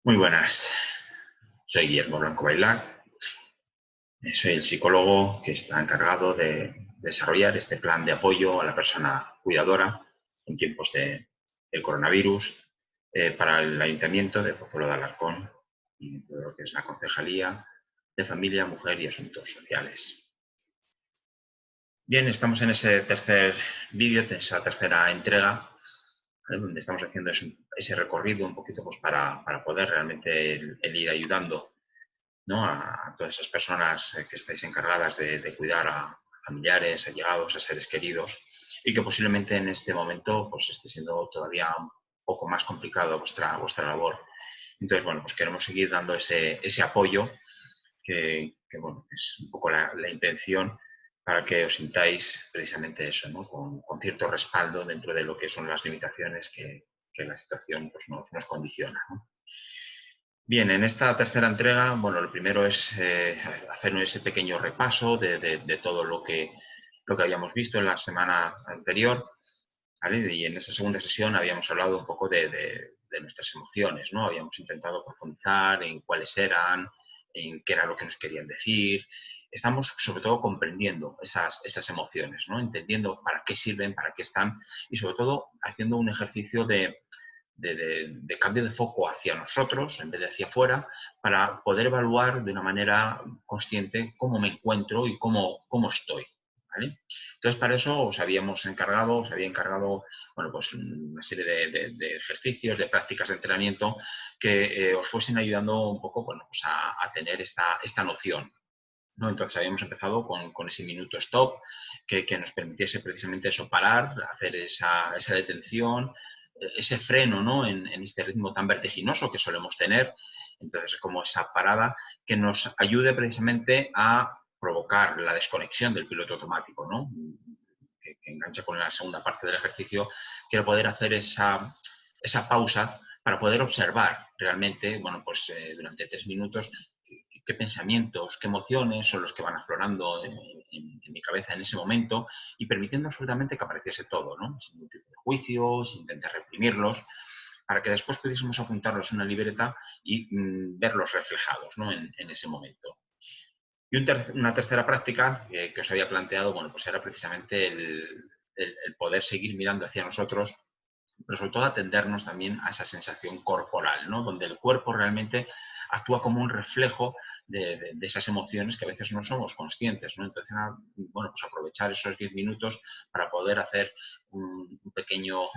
Muy buenas, soy Guillermo Blanco Bailar, soy el psicólogo que está encargado de desarrollar este plan de apoyo a la persona cuidadora en tiempos del coronavirus para el Ayuntamiento de Pozuelo de Alarcón y todo lo que es la Concejalía de Familia, Mujer y Asuntos Sociales. Bien, estamos en ese tercer vídeo, en esa tercera entrega, donde estamos haciendo ese recorrido un poquito pues, para poder realmente el ir ayudando, ¿no? a todas esas personas que estáis encargadas de cuidar a familiares, allegados, a seres queridos y que posiblemente en este momento pues, esté siendo todavía un poco más complicado vuestra labor. Entonces, bueno, pues queremos seguir dando ese apoyo que bueno, es un poco la intención para que os sintáis precisamente eso, ¿no? con cierto respaldo dentro de lo que son las limitaciones que la situación pues, nos condiciona, ¿no? Bien, en esta tercera entrega, bueno, lo primero es hacer ese pequeño repaso de todo lo que habíamos visto en la semana anterior, ¿vale? Y en esa segunda sesión habíamos hablado un poco de nuestras emociones, ¿no? Habíamos intentado profundizar en cuáles eran, en qué era lo que nos querían decir. Estamos sobre todo comprendiendo esas emociones, ¿no? Entendiendo para qué sirven, para qué están y sobre todo haciendo un ejercicio de cambio de foco hacia nosotros en vez de hacia afuera para poder evaluar de una manera consciente cómo me encuentro y cómo estoy, ¿vale? Entonces, para eso os había encargado, bueno, pues una serie de ejercicios, de prácticas de entrenamiento que os fuesen ayudando un poco, bueno, pues a tener esta noción, ¿no? Entonces habíamos empezado con ese minuto stop que nos permitiese precisamente eso, parar, hacer esa detención, ese freno, ¿no? en este ritmo tan vertiginoso que solemos tener. Entonces, como esa parada que nos ayude precisamente a provocar la desconexión del piloto automático, ¿no? que engancha con la segunda parte del ejercicio, quiero poder hacer esa pausa para poder observar realmente, bueno, pues durante 3 minutos, qué pensamientos, qué emociones son los que van aflorando en mi cabeza en ese momento y permitiendo absolutamente que apareciese todo, ¿no? Sin ningún tipo de juicio, sin intentar reprimirlos, para que después pudiésemos apuntarlos en una libreta y verlos reflejados, ¿no? en ese momento. Y una tercera práctica que os había planteado, bueno, pues era precisamente el poder seguir mirando hacia nosotros, pero sobre todo atendernos también a esa sensación corporal, ¿no? Donde el cuerpo realmente actúa como un reflejo de esas emociones que a veces no somos conscientes, ¿no? Entonces, bueno, pues aprovechar esos 10 minutos para poder hacer un pequeño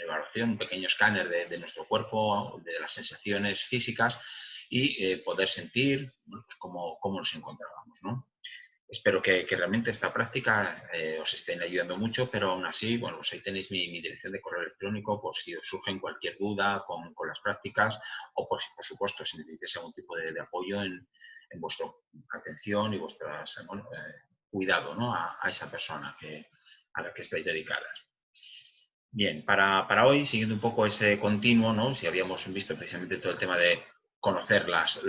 evaluación, un pequeño escáner de nuestro cuerpo, de las sensaciones físicas y poder sentir, bueno, pues cómo nos encontrábamos, ¿no? Espero que realmente esta práctica os estén ayudando mucho, pero aún así, bueno, pues ahí tenéis mi dirección de correo electrónico por si os surgen cualquier duda con las prácticas o por supuesto, si necesitáis algún tipo de apoyo en vuestra atención y vuestras, bueno, cuidado, ¿no? a esa persona a la que estáis dedicadas. Bien, para hoy, siguiendo un poco ese continuo, ¿no? Si habíamos visto precisamente todo el tema de conocer las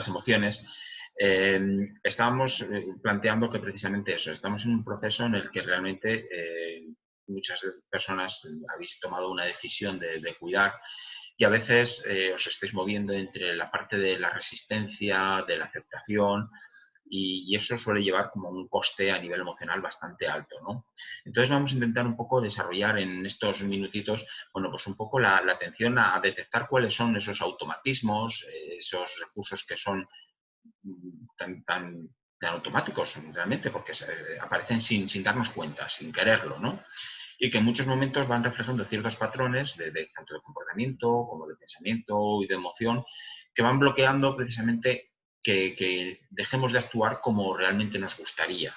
emociones, estábamos planteando que precisamente eso, estamos en un proceso en el que realmente muchas personas habéis tomado una decisión de cuidar y a veces os estáis moviendo entre la parte de la resistencia, de la aceptación, y eso suele llevar como un coste a nivel emocional bastante alto, ¿no? Entonces vamos a intentar un poco desarrollar en estos minutitos, bueno, pues un poco la atención a detectar cuáles son esos automatismos, esos recursos que son tan automáticos realmente, porque aparecen sin darnos cuenta, sin quererlo, ¿no? Y que en muchos momentos van reflejando ciertos patrones tanto de comportamiento como de pensamiento y de emoción que van bloqueando precisamente que dejemos de actuar como realmente nos gustaría.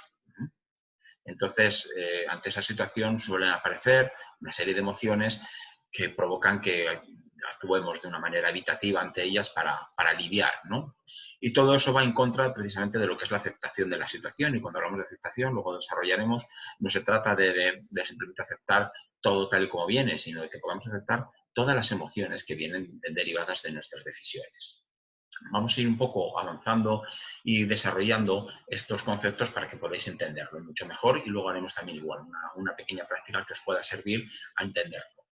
Entonces, ante esa situación suelen aparecer una serie de emociones que provocan que actuemos de una manera evitativa ante ellas para aliviar, ¿no? Y todo eso va en contra precisamente de lo que es la aceptación de la situación. Y cuando hablamos de aceptación, luego desarrollaremos, no se trata de simplemente aceptar todo tal y como viene, sino de que podamos aceptar todas las emociones que vienen derivadas de nuestras decisiones. Vamos a ir un poco avanzando y desarrollando estos conceptos para que podáis entenderlo mucho mejor y luego haremos también igual una pequeña práctica que os pueda servir a entenderlo.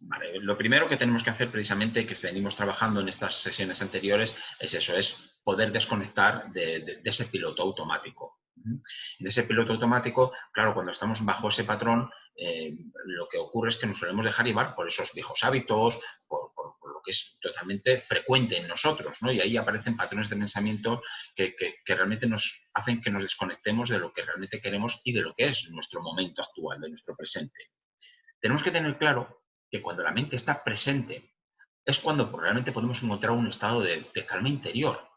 Vale, lo primero que tenemos que hacer precisamente, que venimos trabajando en estas sesiones anteriores, es eso, es poder desconectar de ese piloto automático. En ese piloto automático, claro, cuando estamos bajo ese patrón, lo que ocurre es que nos solemos dejar llevar por esos viejos hábitos, por lo que es totalmente frecuente en nosotros, ¿no? Y ahí aparecen patrones de pensamiento que realmente nos hacen que nos desconectemos de lo que realmente queremos y de lo que es nuestro momento actual, de nuestro presente. Tenemos que tener claro que cuando la mente está presente es cuando realmente podemos encontrar un estado de calma interior.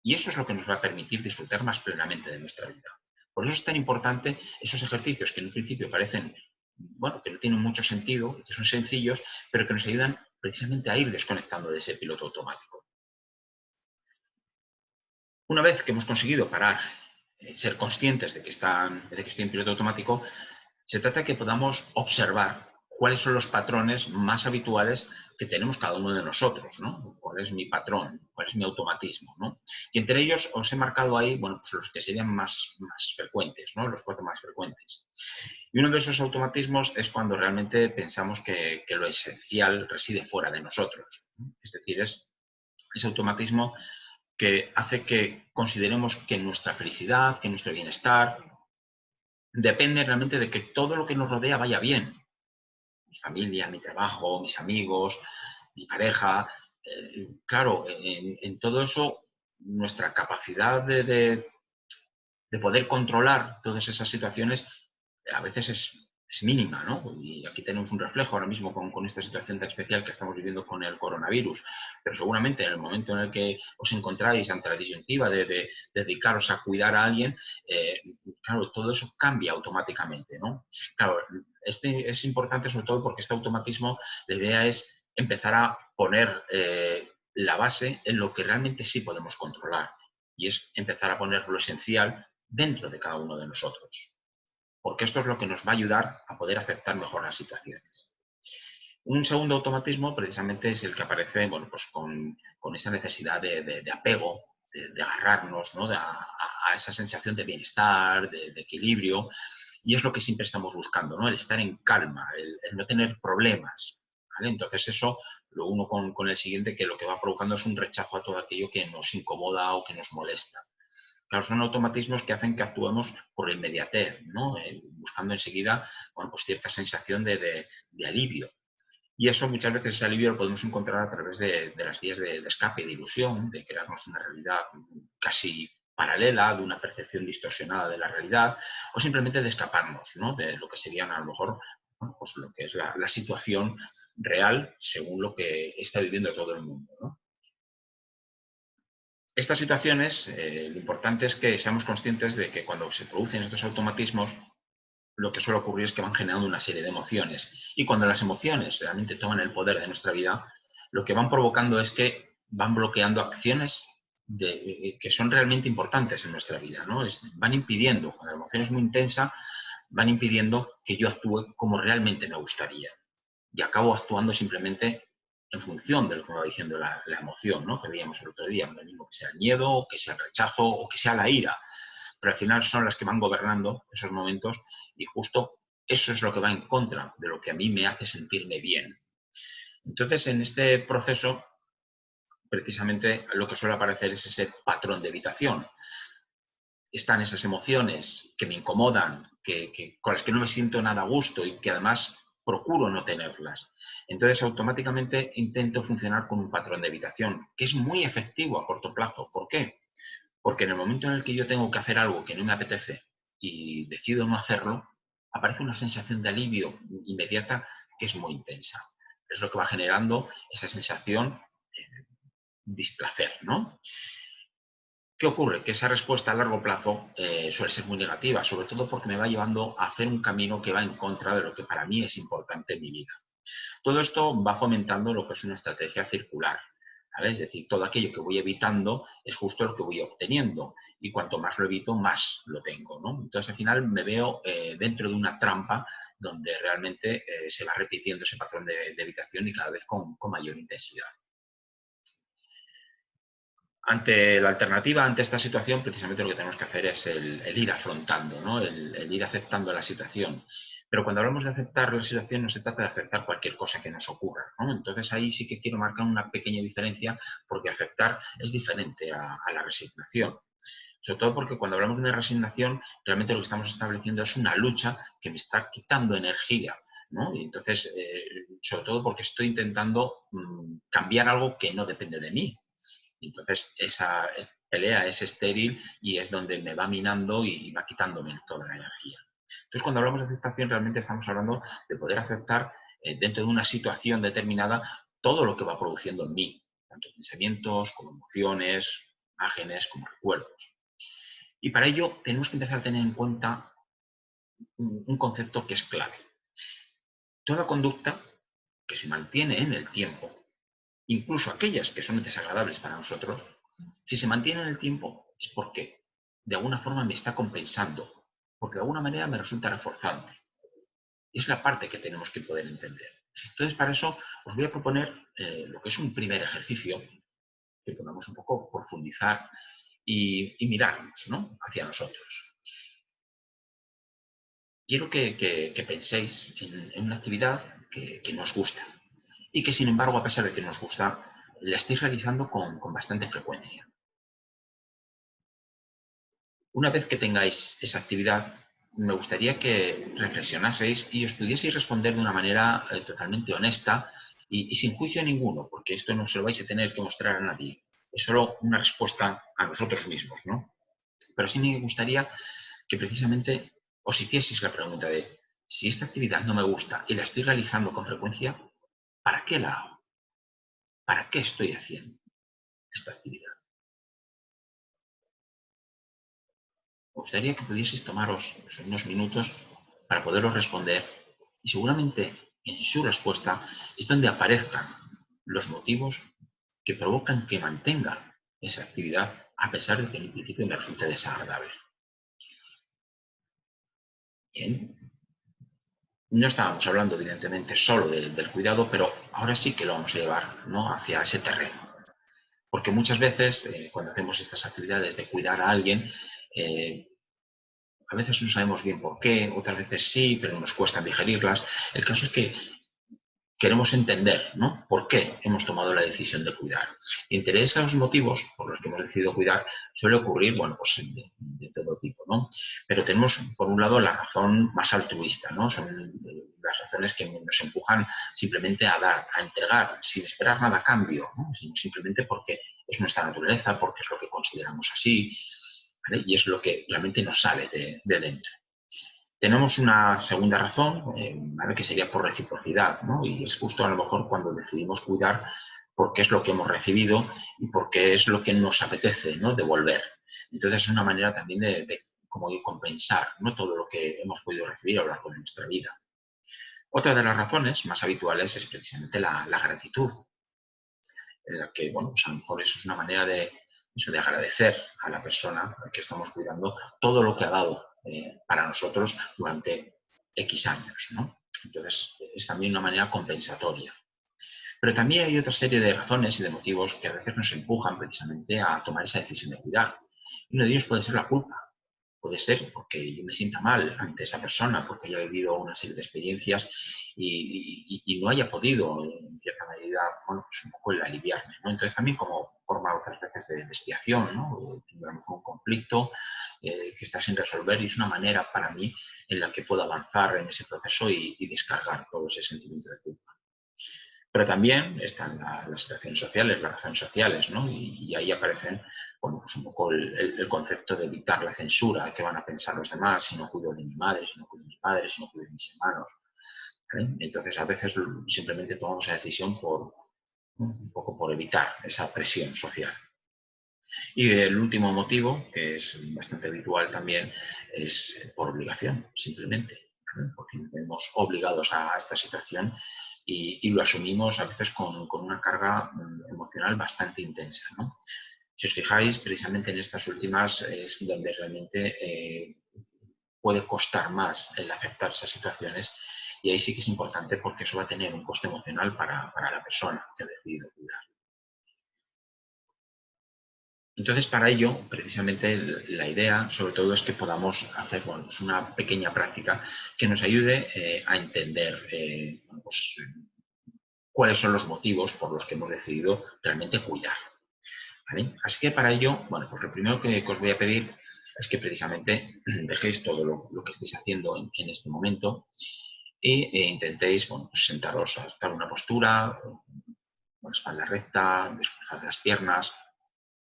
Y eso es lo que nos va a permitir disfrutar más plenamente de nuestra vida. Por eso es tan importante esos ejercicios que en un principio parecen, bueno, que no tienen mucho sentido, que son sencillos, pero que nos ayudan precisamente a ir desconectando de ese piloto automático. Una vez que hemos conseguido parar, ser conscientes de que estoy en piloto automático, se trata de que podamos observar cuáles son los patrones más habituales que tenemos cada uno de nosotros, ¿no? ¿Cuál es mi patrón? ¿Cuál es mi automatismo? ¿No? Y entre ellos os he marcado ahí, bueno, pues los que serían más frecuentes, ¿no? Los 4 más frecuentes. Y uno de esos automatismos es cuando realmente pensamos que lo esencial reside fuera de nosotros, ¿no? Es decir, es ese automatismo que hace que consideremos que nuestra felicidad, que nuestro bienestar, depende realmente de que todo lo que nos rodea vaya bien. Mi familia, mi trabajo, mis amigos, mi pareja. Claro, en todo eso, nuestra capacidad de poder controlar todas esas situaciones a veces es mínima, ¿no? Y aquí tenemos un reflejo ahora mismo con esta situación tan especial que estamos viviendo con el coronavirus, pero seguramente en el momento en el que os encontráis ante la disyuntiva de dedicaros a cuidar a alguien, claro, todo eso cambia automáticamente, ¿no? Claro, es importante sobre todo porque este automatismo, la idea es empezar a poner la base en lo que realmente sí podemos controlar, y es empezar a poner lo esencial dentro de cada uno de nosotros, porque esto es lo que nos va a ayudar a poder aceptar mejor las situaciones. Un segundo automatismo precisamente es el que aparece, bueno, pues con esa necesidad de apego, de agarrarnos, ¿no? a esa sensación de bienestar, de equilibrio, y es lo que siempre estamos buscando, ¿no? El estar en calma, el no tener problemas, ¿vale? Entonces eso lo uno con el siguiente, que lo que va provocando es un rechazo a todo aquello que nos incomoda o que nos molesta. Claro, son automatismos que hacen que actuemos por la inmediatez, ¿no? Buscando enseguida, bueno, pues cierta sensación de alivio. Y eso muchas veces, ese alivio lo podemos encontrar a través de las vías de escape, de ilusión, de crearnos una realidad casi paralela, de una percepción distorsionada de la realidad, o simplemente de escaparnos, ¿no? De lo que serían a lo mejor, bueno, pues lo que es la situación real según lo que está viviendo todo el mundo, ¿no? Estas situaciones, lo importante es que seamos conscientes de que cuando se producen estos automatismos, lo que suele ocurrir es que van generando una serie de emociones. Y cuando las emociones realmente toman el poder de nuestra vida, lo que van provocando es que van bloqueando acciones que son realmente importantes en nuestra vida, ¿no? Van impidiendo, cuando la emoción es muy intensa, van impidiendo que yo actúe como realmente me gustaría. Y acabo actuando simplemente en función de lo que me va diciendo la emoción, ¿no? Que veíamos el otro día, lo mismo que sea el miedo, que sea el rechazo o que sea la ira. Pero al final son las que van gobernando esos momentos, y justo eso es lo que va en contra de lo que a mí me hace sentirme bien. Entonces, en este proceso, precisamente lo que suele aparecer es ese patrón de evitación. Están esas emociones que me incomodan, con las que no me siento nada a gusto y que además procuro no tenerlas. Entonces, automáticamente intento funcionar con un patrón de evitación, que es muy efectivo a corto plazo. ¿Por qué? Porque en el momento en el que yo tengo que hacer algo que no me apetece y decido no hacerlo, aparece una sensación de alivio inmediata que es muy intensa. Es lo que va generando esa sensación de displacer, ¿no? ¿Qué ocurre? Que esa respuesta a largo plazo suele ser muy negativa, sobre todo porque me va llevando a hacer un camino que va en contra de lo que para mí es importante en mi vida. Todo esto va fomentando lo que es una estrategia circular, ¿vale? Es decir, todo aquello que voy evitando es justo lo que voy obteniendo, y cuanto más lo evito, más lo tengo, ¿no? Entonces, al final me veo dentro de una trampa donde realmente se va repitiendo ese patrón de evitación, y cada vez con mayor intensidad. Ante la alternativa, ante esta situación, precisamente lo que tenemos que hacer es el ir afrontando, ¿no? El ir aceptando la situación. Pero cuando hablamos de aceptar la situación, no se trata de aceptar cualquier cosa que nos ocurra, ¿no? Entonces ahí sí que quiero marcar una pequeña diferencia, porque aceptar es diferente a la resignación. Sobre todo porque cuando hablamos de una resignación, realmente lo que estamos estableciendo es una lucha que me está quitando energía, ¿no? Y entonces, sobre todo porque estoy intentando cambiar algo que no depende de mí. Y entonces esa pelea es estéril y es donde me va minando y va quitándome toda la energía. Entonces, cuando hablamos de aceptación, realmente estamos hablando de poder aceptar dentro de una situación determinada todo lo que va produciendo en mí, tanto pensamientos como emociones, imágenes, como recuerdos. Y para ello tenemos que empezar a tener en cuenta un concepto que es clave. Toda conducta que se mantiene en el tiempo, incluso aquellas que son desagradables para nosotros, si se mantiene en el tiempo es porque de alguna forma me está compensando, porque de alguna manera me resulta reforzante. Es la parte que tenemos que poder entender. Entonces, para eso os voy a proponer lo que es un primer ejercicio, que podamos un poco profundizar y mirarnos, ¿no?, hacia nosotros. Quiero que penséis en una actividad que nos gusta y que, sin embargo, a pesar de que nos gusta, la estéis realizando con bastante frecuencia. Una vez que tengáis esa actividad, me gustaría que reflexionaseis y os pudieseis responder de una manera totalmente honesta y sin juicio ninguno, porque esto no se lo vais a tener que mostrar a nadie. Es solo una respuesta a nosotros mismos, ¿no? Pero sí me gustaría que precisamente os hicieseis la pregunta de si esta actividad no me gusta y la estoy realizando con frecuencia, ¿para qué la hago? ¿Para qué estoy haciendo esta actividad? Me gustaría que pudieseis tomaros unos minutos para poderos responder y seguramente en su respuesta es donde aparezcan los motivos que provocan que mantenga esa actividad a pesar de que en principio me resulte desagradable. Bien. No estábamos hablando, evidentemente, solo del cuidado, pero ahora sí que lo vamos a llevar, ¿no?, hacia ese terreno. Porque muchas veces, cuando hacemos estas actividades de cuidar a alguien, a veces no sabemos bien por qué, otras veces sí, pero nos cuesta digerirlas. El caso es que queremos entender, ¿no?, por qué hemos tomado la decisión de cuidar. Y entre esos motivos por los que hemos decidido cuidar suele ocurrir, bueno, pues de todo tipo, ¿no? Pero tenemos, por un lado, la razón más altruista, ¿no? Son las razones que nos empujan simplemente a dar, a entregar, sin esperar nada a cambio, ¿no?, sino simplemente porque es nuestra naturaleza, porque es lo que consideramos así, ¿vale? Y es lo que realmente nos sale de dentro. Tenemos una segunda razón, ¿vale?, que sería por reciprocidad, ¿no? Y es justo a lo mejor cuando decidimos cuidar porque es lo que hemos recibido y porque es lo que nos apetece, ¿no?, devolver. Entonces es una manera también como de compensar, ¿no?, todo lo que hemos podido recibir a lo largo de nuestra vida. Otra de las razones más habituales es precisamente la gratitud, en la que, bueno, pues a lo mejor eso es una manera de agradecer a la persona que estamos cuidando todo lo que ha dado para nosotros durante X años, ¿no? Entonces, es también una manera compensatoria. Pero también hay otra serie de razones y de motivos que a veces nos empujan precisamente a tomar esa decisión de cuidar. Uno de ellos puede ser la culpa. Puede ser porque yo me sienta mal ante esa persona, porque haya vivido una serie de experiencias y no haya podido, en cierta medida, bueno, pues un poco el aliviarme, ¿no? Entonces también como forma otras veces de expiación, ¿no? Tengo a lo mejor un conflicto que está sin resolver y es una manera para mí en la que puedo avanzar en ese proceso y descargar todo ese sentimiento de culpa. Pero también están las situaciones sociales, las relaciones sociales, ¿no? Y ahí aparecen, bueno, pues un poco el concepto de evitar la censura, qué van a pensar los demás si no cuido de mi madre, si no cuido de mis padres, si no cuido de mis hermanos, ¿vale? Entonces, a veces simplemente tomamos esa decisión un poco por evitar esa presión social. Y el último motivo, que es bastante habitual también, es por obligación, simplemente, ¿vale?, porque nos vemos obligados a esta situación y lo asumimos a veces con una carga emocional bastante intensa, ¿no? Si os fijáis, precisamente en estas últimas es donde realmente puede costar más el aceptar esas situaciones y ahí sí que es importante porque eso va a tener un coste emocional para la persona que ha decidido cuidar. Entonces, para ello, precisamente, la idea, sobre todo, es que podamos hacer pues, una pequeña práctica que nos ayude a entender pues, cuáles son los motivos por los que hemos decidido realmente cuidar. ¿Vale? Así que para ello, bueno, pues lo primero que os voy a pedir es que precisamente dejéis todo lo que estéis haciendo en este momento e intentéis, bueno, pues sentaros a adoptar una postura, con la espalda recta, descruzad las piernas,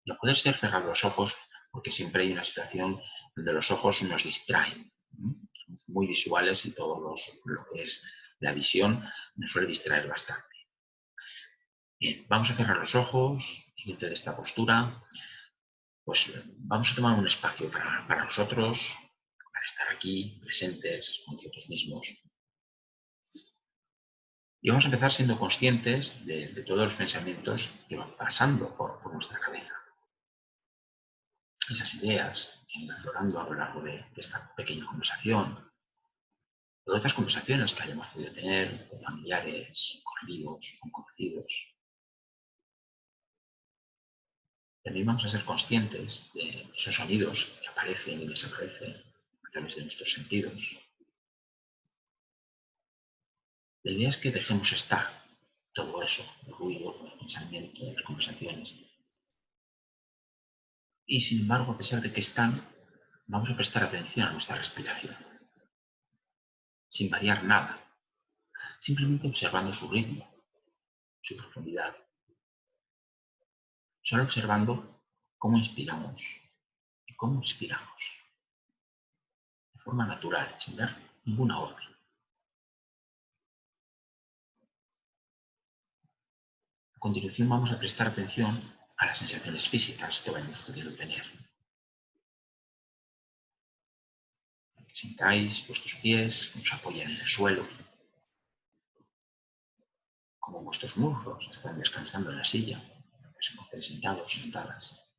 y a poder ser cerrar los ojos, porque siempre hay una situación donde los ojos nos distraen. Somos muy visuales y todo lo que es la visión nos suele distraer bastante. Bien, vamos a cerrar los ojos y dentro de esta postura, pues vamos a tomar un espacio para nosotros, para estar aquí presentes con nosotros mismos. Y vamos a empezar siendo conscientes de todos los pensamientos que van pasando por nuestra cabeza. Esas ideas que van aflorando a lo largo de esta pequeña conversación, o de otras conversaciones que hayamos podido tener con familiares, con amigos, con conocidos. También vamos a ser conscientes de esos sonidos que aparecen y desaparecen a través de nuestros sentidos. La idea es que dejemos estar todo eso, el ruido, los pensamientos, las conversaciones. Y sin embargo, a pesar de que están, vamos a prestar atención a nuestra respiración, sin variar nada, simplemente observando su ritmo, su profundidad, solo observando cómo inspiramos y cómo expiramos, de forma natural, sin dar ninguna orden. A continuación vamos a prestar atención a las sensaciones físicas que vayamos pudiendo tener. Que sintáis vuestros pies que os apoyan en el suelo, como vuestros muslos están descansando en la silla, que se encuentren sentados o sentadas.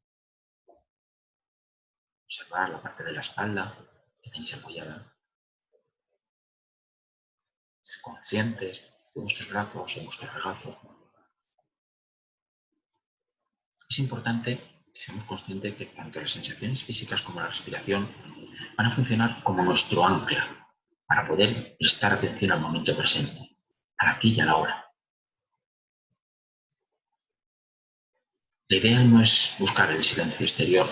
Observar la parte de la espalda que tenéis apoyada. Conscientes de vuestros brazos en vuestro regazo. Es importante que seamos conscientes que tanto las sensaciones físicas como la respiración van a funcionar como nuestro ancla para poder prestar atención al momento presente, al aquí y a la hora. La idea no es buscar el silencio exterior,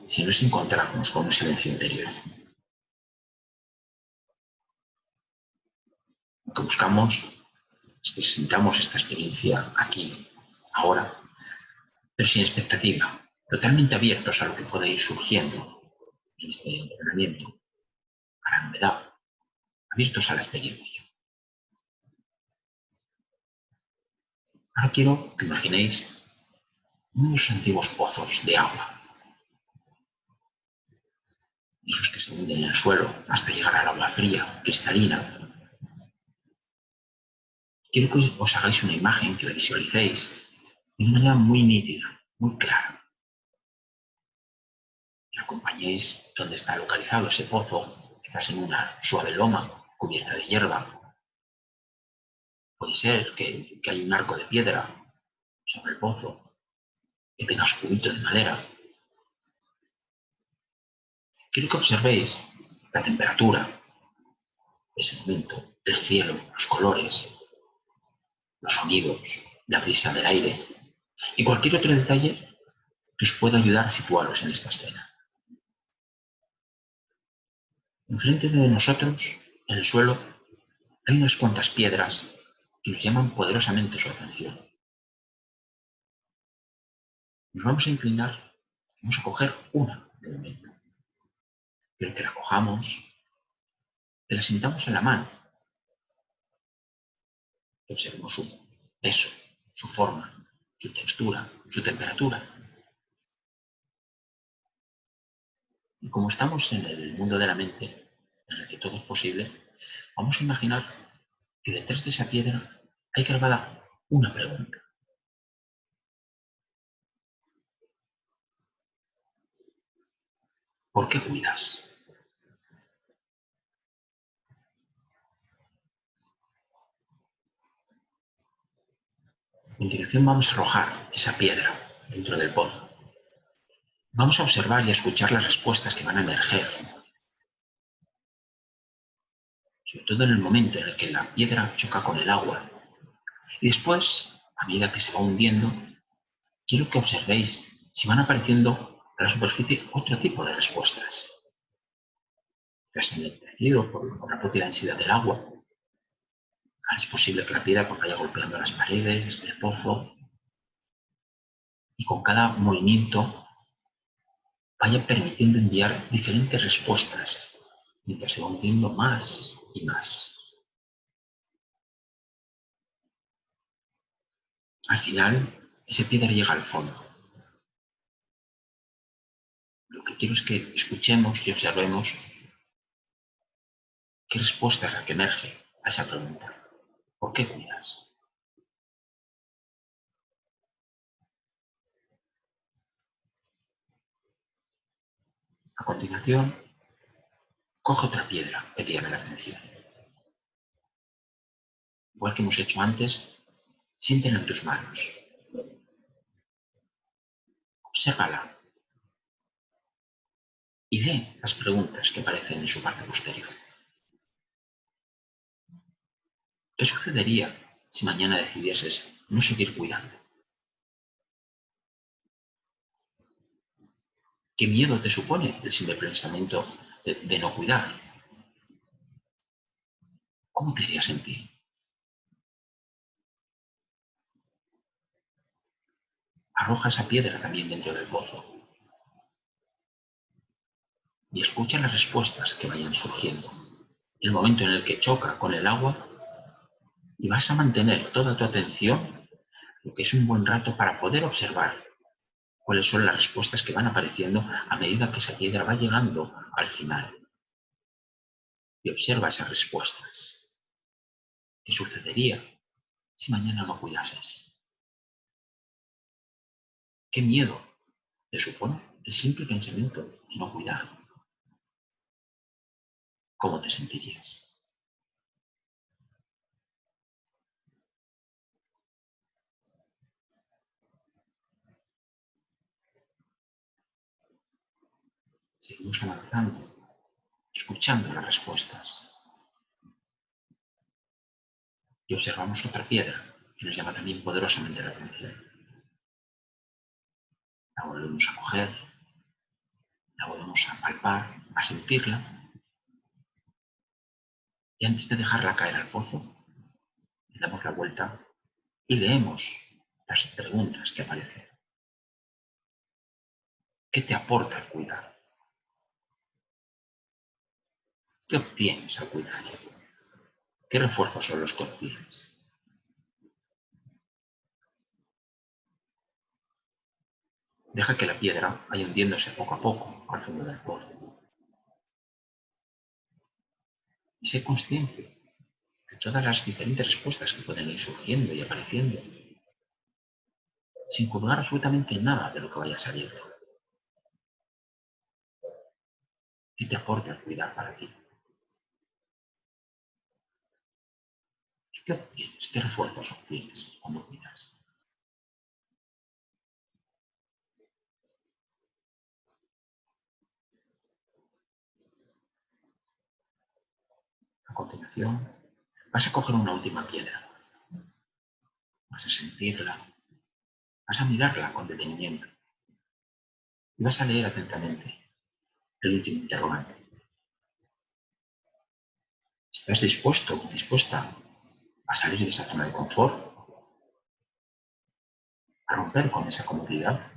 sino es encontrarnos con un silencio interior. Lo que buscamos es que sintamos esta experiencia aquí, ahora, pero sin expectativa, totalmente abiertos a lo que puede ir surgiendo en este entrenamiento, a la novedad, abiertos a la experiencia. Ahora quiero que imaginéis unos antiguos pozos de agua, esos que se hunden en el suelo hasta llegar al agua fría, cristalina. Quiero que os hagáis una imagen, que la visualicéis de una manera muy nítida, muy clara. Y acompañéis donde está localizado ese pozo, quizás en una suave loma cubierta de hierba. Puede ser que hay un arco de piedra sobre el pozo, que tenga su cubito de madera. Quiero que observéis la temperatura de ese momento, el cielo, los colores, los sonidos, la brisa del aire y cualquier otro detalle que os pueda ayudar a situaros en esta escena. Enfrente de nosotros, en el suelo, hay unas cuantas piedras que nos llaman poderosamente su atención. Nos vamos a inclinar, vamos a coger una de momento. Quiero que la cojamos, que la sintamos en la mano, que observemos su peso, su forma, su textura, su temperatura. Y como estamos en el mundo de la mente, en el que todo es posible, vamos a imaginar que detrás de esa piedra hay grabada una pregunta. ¿Por qué cuidas? A continuación vamos a arrojar esa piedra dentro del pozo. Vamos a observar y a escuchar las respuestas que van a emerger, sobre todo en el momento en el que la piedra choca con el agua. Y después, a medida que se va hundiendo, quiero que observéis si van apareciendo a la superficie otro tipo de respuestas. Tras ennegrecido por la propia densidad del agua, es posible que la piedra vaya golpeando las paredes del pozo y con cada movimiento vaya permitiendo enviar diferentes respuestas mientras se va hundiendo más y más. Al final, esa piedra llega al fondo. Lo que quiero es que escuchemos y observemos qué respuesta es la que emerge a esa pregunta. ¿Por qué cuidas? A continuación, coge otra piedra que te llame la atención. Igual que hemos hecho antes, siéntela en tus manos. Obsérvala y lee las preguntas que aparecen en su parte posterior. ¿Qué sucedería si mañana decidieses no seguir cuidando? ¿Qué miedo te supone el simple pensamiento de no cuidar? ¿Cómo te harías sentir? Arroja esa piedra también dentro del pozo y escucha las respuestas que vayan surgiendo. El momento en el que choca con el agua y vas a mantener toda tu atención, lo que es un buen rato para poder observar cuáles son las respuestas que van apareciendo a medida que esa piedra va llegando al final. Y observa esas respuestas. ¿Qué sucedería si mañana no cuidases? ¿Qué miedo te supone el simple pensamiento de no cuidar? ¿Cómo te sentirías? Seguimos avanzando, escuchando las respuestas y observamos otra piedra que nos llama también poderosamente la atención. La volvemos a coger, la volvemos a palpar, a sentirla y antes de dejarla caer al pozo, le damos la vuelta y leemos las preguntas que aparecen. ¿Qué te aporta el cuidar? ¿Qué obtienes al cuidar? ¿Qué refuerzos son los que obtienes? Deja que la piedra vaya hundiéndose poco a poco al fondo del pozo. Y sé consciente de todas las diferentes respuestas que pueden ir surgiendo y apareciendo, sin juzgar absolutamente nada de lo que vaya saliendo. ¿Qué te aporta el cuidar para ti? ¿Qué obtienes? ¿Qué refuerzos obtienes cuando cuidas? A continuación, vas a coger una última piedra, vas a sentirla, vas a mirarla con detenimiento y vas a leer atentamente el último interrogante. ¿Estás dispuesto o dispuesta a salir de esa zona de confort? ¿A romper con esa comodidad?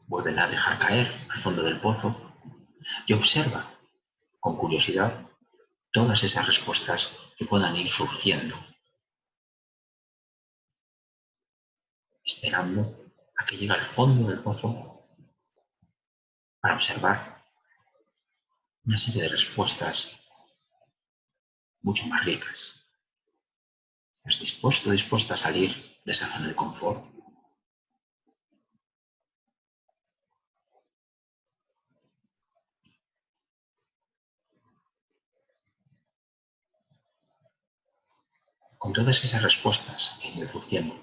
Vuélvela a dejar caer al fondo del pozo y observa con curiosidad todas esas respuestas que puedan ir surgiendo, esperando a que llegue al fondo del pozo para observar una serie de respuestas mucho más ricas. ¿Estás dispuesto o dispuesta a salir de esa zona de confort? Con todas esas respuestas que han ido surgiendo,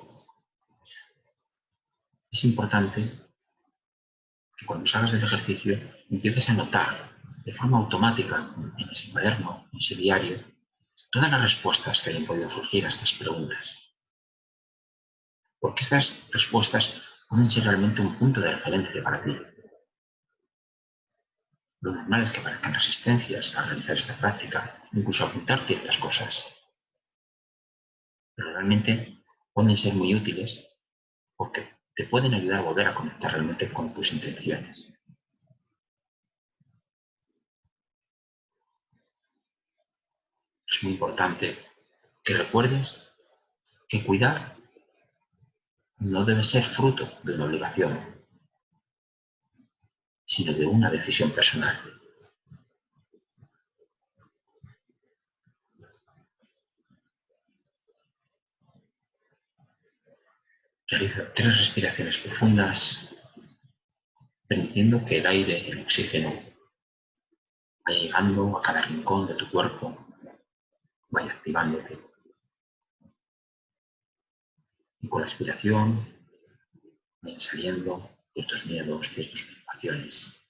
es importante que cuando salgas del ejercicio empieces a notar de forma automática en ese cuaderno, en ese diario, todas las respuestas que hayan podido surgir a estas preguntas. Porque estas respuestas pueden ser realmente un punto de referencia para ti. Lo normal es que aparezcan resistencias a realizar esta práctica, incluso a apuntar ciertas cosas. Pero realmente pueden ser muy útiles porque te pueden ayudar a volver a conectar realmente con tus intenciones. Es muy importante que recuerdes que cuidar no debe ser fruto de una obligación, sino de una decisión personal. Realiza 3 respiraciones profundas, permitiendo que el aire y el oxígeno vaya llegando a cada rincón de tu cuerpo, vaya activándote. Y con la expiración vayan saliendo ciertos miedos, ciertas preocupaciones.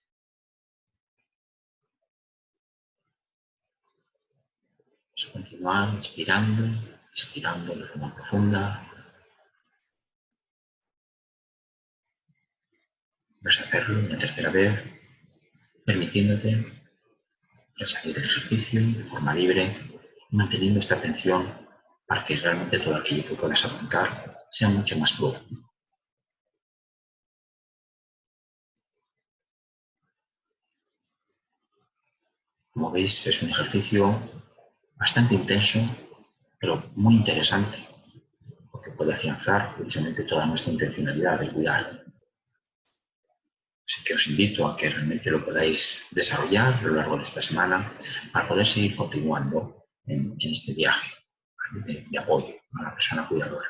Vas a continuar inspirando, expirando de forma profunda. Vas a hacerlo una tercera vez, permitiéndote salir del ejercicio de forma libre, manteniendo esta atención para que realmente todo aquello que puedas afrontar sea mucho más productivo. Como veis, es un ejercicio bastante intenso, pero muy interesante, porque puede afianzar precisamente toda nuestra intencionalidad de cuidar. Así que os invito a que realmente lo podáis desarrollar a lo largo de esta semana para poder seguir continuando en este viaje de apoyo a la persona cuidadora.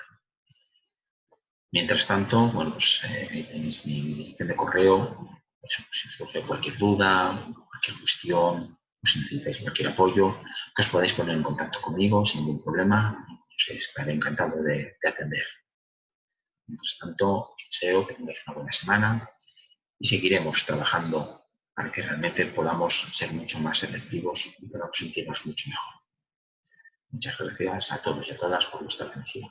Mientras tanto, bueno, pues tenéis mi dirección de correo, pues, si os surge cualquier duda, cualquier cuestión, o si necesitáis cualquier apoyo, que os podáis poner en contacto conmigo sin ningún problema, estaré encantado de atender. Mientras tanto, os deseo que tengáis una buena semana y seguiremos trabajando para que realmente podamos ser mucho más efectivos y podamos sentirnos mucho mejor. Muchas gracias a todos y a todas por vuestra atención.